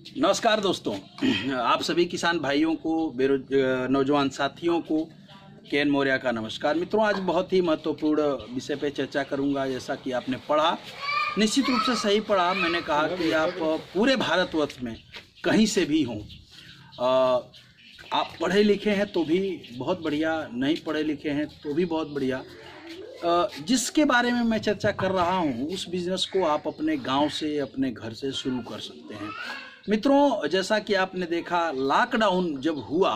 नमस्कार दोस्तों, आप सभी किसान भाइयों को, नौजवान साथियों को के एन मौर्य का नमस्कार। मित्रों, आज बहुत ही महत्वपूर्ण विषय पे चर्चा करूंगा। जैसा कि आपने पढ़ा, निश्चित रूप से सही पढ़ा। मैंने कहा कि आप पूरे भारतवर्ष में कहीं से भी हों, आप पढ़े लिखे हैं तो भी बहुत बढ़िया, नहीं पढ़े लिखे हैं तो भी बहुत बढ़िया। जिसके बारे में मैं चर्चा कर रहा हूँ उस बिज़नेस को आप अपने गांव से, अपने घर से शुरू कर सकते हैं। मित्रों, जैसा कि आपने देखा, लॉकडाउन जब हुआ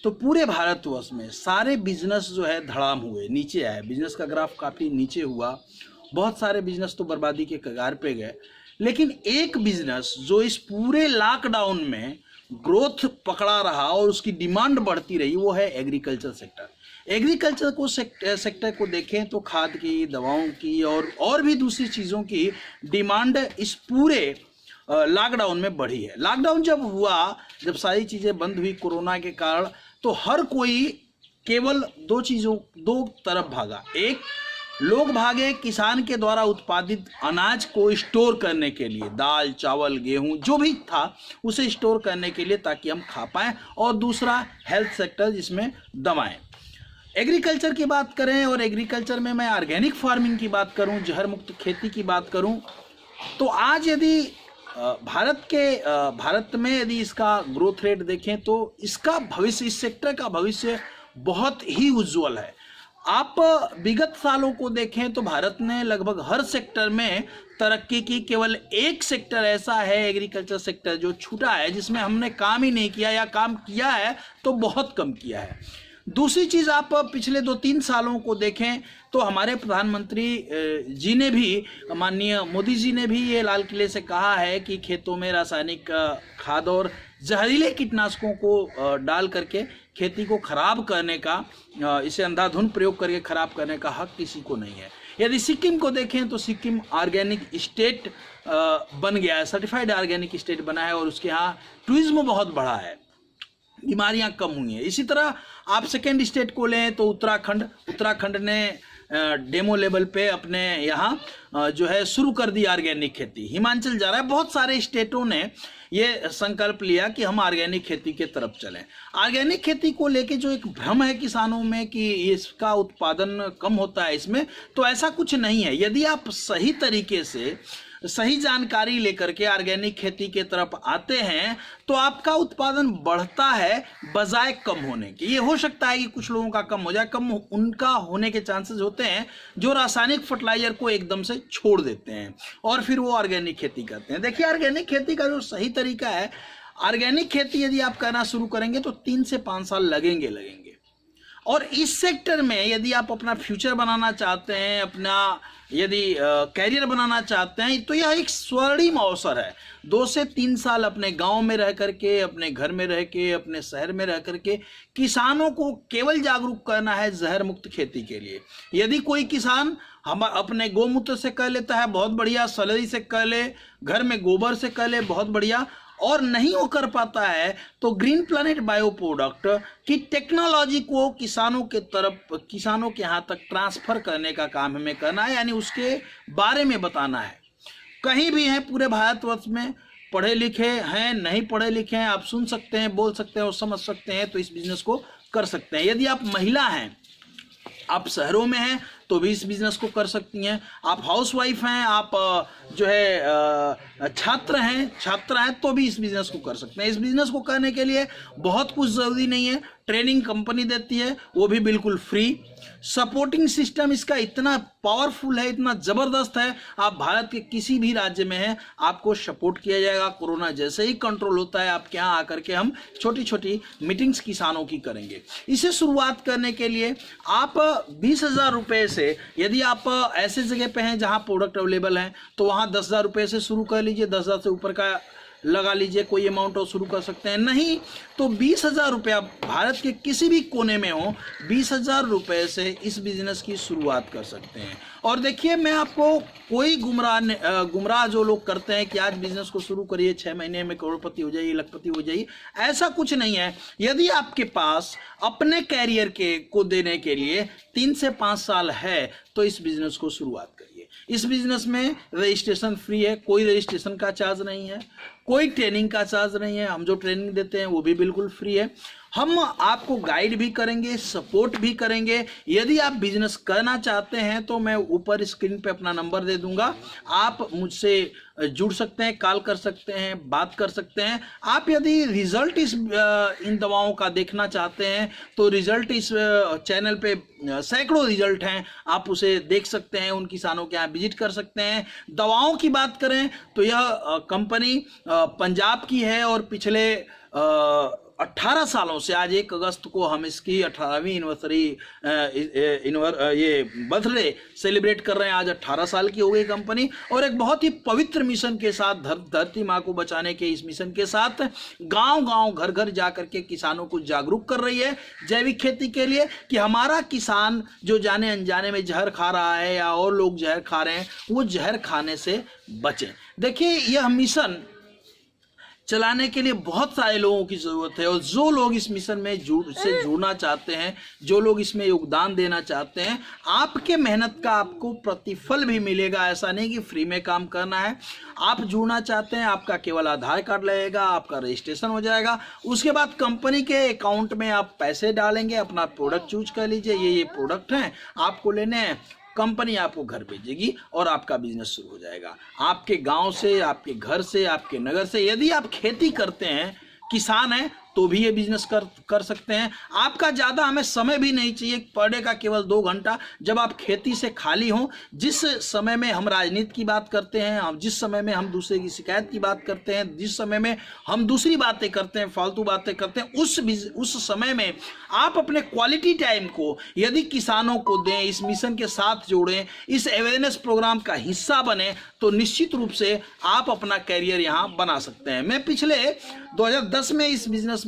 तो पूरे भारतवर्ष में सारे बिजनेस जो है धड़ाम हुए, नीचे आए। बिजनेस का ग्राफ काफ़ी नीचे हुआ, बहुत सारे बिजनेस तो बर्बादी के कगार पे गए। लेकिन एक बिजनेस जो इस पूरे लॉकडाउन में ग्रोथ पकड़ा रहा और उसकी डिमांड बढ़ती रही, वो है एग्रीकल्चर सेक्टर। एग्रीकल्चर को सेक्टर को देखें तो खाद की, दवाओं की और भी दूसरी चीज़ों की डिमांड इस पूरे लॉकडाउन में बढ़ी है। लॉकडाउन जब हुआ, जब सारी चीज़ें बंद हुई कोरोना के कारण, तो हर कोई केवल दो तरफ भागा। एक, लोग भागे किसान के द्वारा उत्पादित अनाज को स्टोर करने के लिए, दाल, चावल, गेहूं जो भी था उसे स्टोर करने के लिए, ताकि हम खा पाएं। और दूसरा, हेल्थ सेक्टर, जिसमें दवाएं। एग्रीकल्चर की बात करें, और एग्रीकल्चर में मैं ऑर्गेनिक फार्मिंग की बात करूं, जहर मुक्त खेती की बात करूं, तो आज यदि भारत में यदि इसका ग्रोथ रेट देखें तो इसका भविष्य, इस सेक्टर का भविष्य बहुत ही उज्जवल है। आप विगत सालों को देखें तो भारत ने लगभग हर सेक्टर में तरक्की की। केवल एक सेक्टर ऐसा है, एग्रीकल्चर सेक्टर, जो छूटा है, जिसमें हमने काम ही नहीं किया, या काम किया है तो बहुत कम किया है। दूसरी चीज़, आप पिछले 2-3 सालों को देखें तो हमारे प्रधानमंत्री जी ने भी, माननीय मोदी जी ने भी ये लाल किले से कहा है कि खेतों में रासायनिक खाद और जहरीले कीटनाशकों को डाल करके खेती को खराब करने का, इसे अंधाधुंध प्रयोग करके खराब करने का हक किसी को नहीं है। यदि सिक्किम को देखें तो सिक्किम ऑर्गेनिक स्टेट बन गया है, सर्टिफाइड ऑर्गेनिक स्टेट बना है, और उसके यहाँ टूरिज्म बहुत बढ़ा है, बीमारियां कम हुई हैं। इसी तरह आप सेकेंड स्टेट को लें तो उत्तराखंड ने डेमो लेवल पे अपने यहाँ जो है शुरू कर दी ऑर्गेनिक खेती। हिमाचल जा रहा है। बहुत सारे स्टेटों ने ये संकल्प लिया कि हम ऑर्गेनिक खेती के तरफ चलें। ऑर्गेनिक खेती को लेके जो एक भ्रम है किसानों में कि इसका उत्पादन कम होता है इसमें, तो ऐसा कुछ नहीं है। यदि आप सही तरीके से, सही जानकारी लेकर के ऑर्गेनिक खेती के तरफ आते हैं तो आपका उत्पादन बढ़ता है बजाय कम होने के। ये हो सकता है कि कुछ लोगों का कम हो जाए, कम उनका होने के चांसेस होते हैं जो रासायनिक फर्टिलाइजर को एकदम से छोड़ देते हैं और फिर वो ऑर्गेनिक खेती करते हैं। देखिए, ऑर्गेनिक खेती का जो सही तरीका है, ऑर्गेनिक खेती यदि आप करना शुरू करेंगे तो 3 से 5 साल लगेंगे। और इस सेक्टर में यदि आप अपना फ्यूचर बनाना चाहते हैं, अपना यदि कैरियर बनाना चाहते हैं, तो यह एक स्वर्णिम अवसर है। 2 से 3 साल अपने गांव में रह करके, अपने घर में रह के, अपने शहर में रह करके किसानों को केवल जागरूक करना है जहर मुक्त खेती के लिए। यदि कोई किसान हम अपने गौमूत्र से कर लेता है, बहुत बढ़िया, सलरी से कर ले, घर में गोबर से कर ले, बहुत बढ़िया, और नहीं वो कर पाता है तो ग्रीन प्लैनेट बायो प्रोडक्ट की टेक्नोलॉजी को किसानों के यहाँ तक ट्रांसफर करने का काम हमें करना है, यानी उसके बारे में बताना है। कहीं भी हैं पूरे भारतवर्ष में, पढ़े लिखे हैं, नहीं पढ़े लिखे हैं, आप सुन सकते हैं, बोल सकते हैं और समझ सकते हैं, तो इस बिजनेस को कर सकते हैं। यदि आप महिला हैं, आप शहरों में हैं, तो भी इस बिजनेस को कर सकती हैं। आप हाउसवाइफ हैं, आप जो है छात्र हैं, तो भी इस बिजनेस को कर सकते हैं। इस बिजनेस को करने के लिए बहुत कुछ ज़रूरी नहीं है। ट्रेनिंग कंपनी देती है, वो भी बिल्कुल फ्री। सपोर्टिंग सिस्टम इसका इतना पावरफुल है, इतना ज़बरदस्त है, आप भारत के किसी भी राज्य में हैं, आपको सपोर्ट किया जाएगा। कोरोना जैसे ही कंट्रोल होता है, आपके यहाँ आकर के हम छोटी छोटी मीटिंग्स किसानों की करेंगे। इसे शुरुआत करने के लिए आप 20,000 रुपये से, यदि आप ऐसे जगह पे हैं जहाँ प्रोडक्ट अवेलेबल हैं, तो वहाँ 10,000 रुपये से शुरू कर लीजिए। 10,000 से ऊपर का लगा लीजिए, कोई अमाउंट और शुरू कर सकते हैं। नहीं तो 20,000 रुपया, भारत के किसी भी कोने में हो, 20,000 रुपये से इस बिजनेस की शुरुआत कर सकते हैं। और देखिए, मैं आपको कोई गुमराह जो लोग करते हैं कि आज बिजनेस को शुरू करिए, 6 महीने में करोड़पति हो जाइए, लखपति हो जाइए, ऐसा कुछ नहीं है। यदि आपके पास अपने कैरियर को देने के लिए 3 से 5 साल है तो इस बिजनेस को शुरुआत करिए। इस बिजनेस में रजिस्ट्रेशन फ्री है, कोई रजिस्ट्रेशन का चार्ज नहीं है, कोई ट्रेनिंग का चार्ज नहीं है। हम जो ट्रेनिंग देते हैं वो भी बिल्कुल फ्री है। हम आपको गाइड भी करेंगे, सपोर्ट भी करेंगे। यदि आप बिजनेस करना चाहते हैं तो मैं ऊपर स्क्रीन पे अपना नंबर दे दूंगा, आप मुझसे जुड़ सकते हैं, कॉल कर सकते हैं, बात कर सकते हैं। आप यदि रिजल्ट इन दवाओं का देखना चाहते हैं तो रिजल्ट इस चैनल पे सैकड़ों रिजल्ट हैं, आप उसे देख सकते हैं, उन किसानों के यहाँ विजिट कर सकते हैं। दवाओं की बात करें तो यह कंपनी पंजाब की है और पिछले 18 सालों से, आज 1 अगस्त को हम इसकी 18वीं एनिवर्सरी ये बर्थडे सेलिब्रेट कर रहे हैं। आज 18 साल की हो गई कंपनी और एक बहुत ही पवित्र मिशन के साथ, धरती माँ को बचाने के इस मिशन के साथ गांव-गांव, घर-घर जा करके किसानों को जागरूक कर रही है जैविक खेती के लिए, कि हमारा किसान जो जाने अनजाने में जहर खा रहा है या और लोग जहर खा रहे हैं, वो जहर खाने से बचें। देखिए, यह मिशन चलाने के लिए बहुत सारे लोगों की ज़रूरत है और जो लोग इस मिशन में जुड़ना चाहते हैं, जो लोग इसमें योगदान देना चाहते हैं, आपके मेहनत का आपको प्रतिफल भी मिलेगा। ऐसा नहीं कि फ्री में काम करना है। आप जुड़ना चाहते हैं, आपका केवल आधार कार्ड लगेगा, आपका रजिस्ट्रेशन हो जाएगा। उसके बाद कंपनी के अकाउंट में आप पैसे डालेंगे, अपना प्रोडक्ट चूज कर लीजिए, ये प्रोडक्ट हैं आपको लेने हैं, कंपनी आपको घर भेजेगी और आपका बिजनेस शुरू हो जाएगा। आपके गांव से, आपके घर से, आपके नगर से। यदि आप खेती करते हैं, किसान हैं, तो भी ये बिजनेस कर सकते हैं। आपका ज़्यादा हमें समय भी नहीं चाहिए, पर डे का केवल 2 घंटा, जब आप खेती से खाली हों, जिस समय में हम राजनीति की बात करते हैं, हम जिस समय में हम दूसरे की शिकायत की बात करते हैं, जिस समय में हम दूसरी बातें करते हैं, फालतू बातें करते हैं, उस समय में आप अपने क्वालिटी टाइम को यदि किसानों को दें, इस मिशन के साथ जोड़ें, इस अवेयरनेस प्रोग्राम का हिस्सा बने, तो निश्चित रूप से आप अपना कैरियर यहाँ बना सकते हैं। मैं पिछले 2010 में इस बिजनेस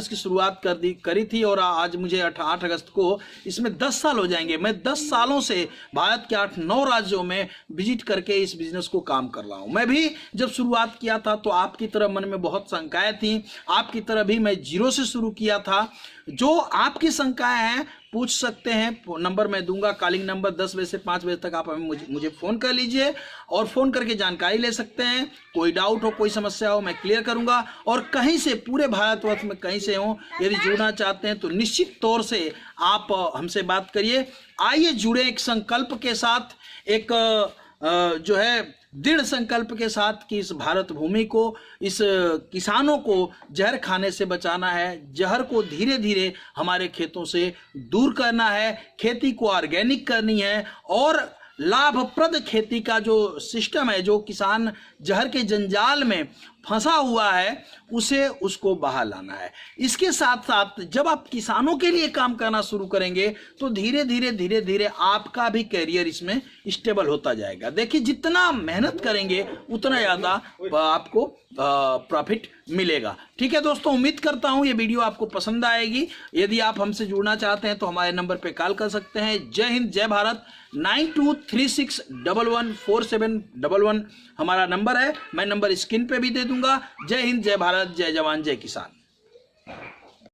की शुरुआत करी थी और आज मुझे 8 अगस्त को इसमें 10 साल हो जाएंगे। मैं 10 सालों से भारत के 8-9 राज्यों में विजिट करके इस बिजनेस को काम कर रहा हूं। मैं भी जब शुरुआत किया था तो आपकी तरह मन में बहुत शंकाएं थी, आपकी तरह भी मैं 0 से शुरू किया था। जो आपकी शंकाएं हैं पूछ सकते हैं, नंबर मैं दूंगा, कॉलिंग नंबर 10 बजे से 5 बजे तक आप मुझे फ़ोन कर लीजिए और फ़ोन करके जानकारी ले सकते हैं। कोई डाउट हो, कोई समस्या हो, मैं क्लियर करूंगा। और कहीं से, पूरे भारतवर्ष में कहीं से हो, यदि जुड़ना चाहते हैं तो निश्चित तौर से आप हमसे बात करिए। आइए जुड़े एक संकल्प के साथ, एक जो है दृढ़ संकल्प के साथ कि इस भारत भूमि को, इस किसानों को जहर खाने से बचाना है, जहर को धीरे धीरे हमारे खेतों से दूर करना है, खेती को ऑर्गेनिक करनी है और लाभप्रद खेती का जो सिस्टम है, जो किसान जहर के जंजाल में फंसा हुआ है, उसको बाहर लाना है। इसके साथ साथ जब आप किसानों के लिए काम करना शुरू करेंगे तो धीरे धीरे आपका भी कैरियर इसमें स्टेबल होता जाएगा। देखिए, जितना मेहनत करेंगे उतना ज़्यादा आपको प्रॉफिट मिलेगा। ठीक है दोस्तों, उम्मीद करता हूँ ये वीडियो आपको पसंद आएगी। यदि आप हमसे जुड़ना चाहते हैं तो हमारे नंबर पे कॉल कर सकते हैं। जय हिंद, जय भारत। 9236114711 हमारा नंबर है। मैं नंबर स्क्रीन पे भी दे दूंगा। जय हिंद, जय भारत, जय जवान, जय किसान।